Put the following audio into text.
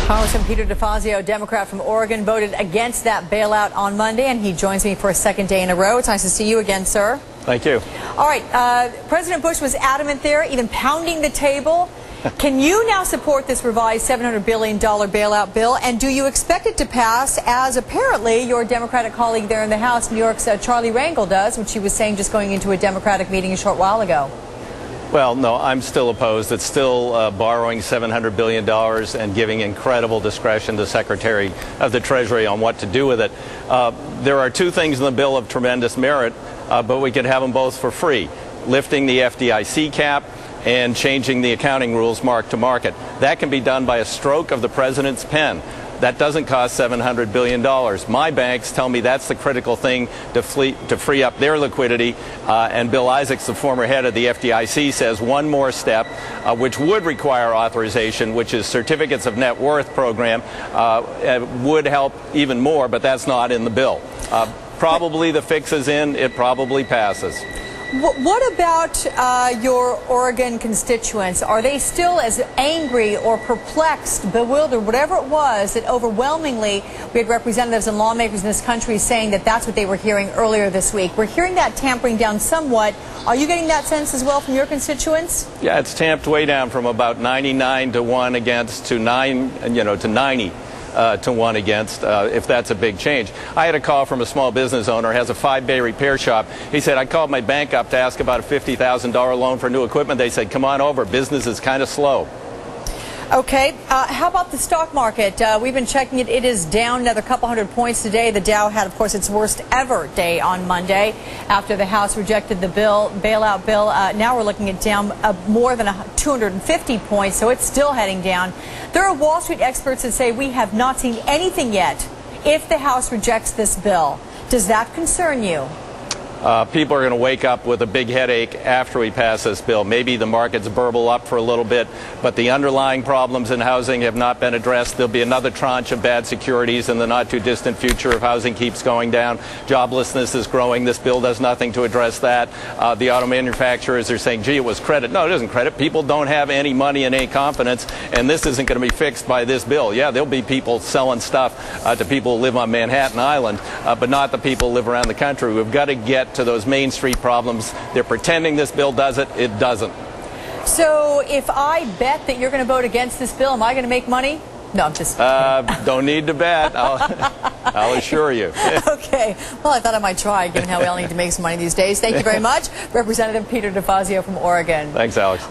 Congressman Peter Defazio, Democrat from Oregon, voted against that bailout on Monday, and he joins me for a second day in a row. It's nice to see you again, sir. Thank you. All right. President Bush was adamant there, even pounding the table. Can you now support this revised $700 billion bailout bill, and do you expect it to pass, as apparently your Democratic colleague there in the House, New York's Charlie Rangel, does, which he was saying just going into a Democratic meeting a short while ago? Well, no, I'm still opposed. It's still borrowing $700 billion and giving incredible discretion to Secretary of the Treasury on what to do with it. There are two things in the bill of tremendous merit, but we could have them both for free. Lifting the FDIC cap and changing the accounting rules mark to market. That can be done by a stroke of the President's pen. That doesn't cost $700 billion. My banks tell me that's the critical thing to free up their liquidity. And Bill Isaacs, the former head of the FDIC, says one more step, which would require authorization, which is certificates of net worth program, would help even more, but that's not in the bill. Probably the fix is in. It probably passes. What about your Oregon constituents? Are they still as angry or perplexed, bewildered, whatever it was, that overwhelmingly we had representatives and lawmakers in this country saying that that's what they were hearing earlier this week? We're hearing that tampering down somewhat. Are you getting that sense as well from your constituents? Yeah, it's tamped way down from about 99 to 1 against to 90 to 1 against, if that's a big change. I had a call from a small business owner, has a 5-bay repair shop. He said, I called my bank up to ask about a $50,000 loan for new equipment. They said, come on over, business is kind of slow. Okay. How about the stock market? We've been checking it. It is down another couple hundred points today. The Dow had, of course, its worst ever day on Monday after the House rejected the bailout bill. Now we're looking at down more than 250 points, so it's still heading down. There are Wall Street experts that say we have not seen anything yet if the House rejects this bill. Does that concern you? People are going to wake up with a big headache after we pass this bill. Maybe the markets burble up for a little bit, but the underlying problems in housing have not been addressed. There'll be another tranche of bad securities in the not-too-distant future if housing keeps going down. Joblessness is growing. This bill does nothing to address that. The auto manufacturers are saying, gee, it was credit. No, it isn't credit. People don't have any money and any confidence, and this isn't going to be fixed by this bill. Yeah, there'll be people selling stuff to people who live on Manhattan Island, but not the people who live around the country. We've got to get to those Main Street problems. They're pretending this bill does it. It doesn't. So if I bet that you're going to vote against this bill, am I going to make money? No, I'm just don't need to bet. I'll assure you. Okay. Well, I thought I might try, given how we all need to make some money these days. Thank you very much, Representative Peter Defazio from Oregon. Thanks, Alex.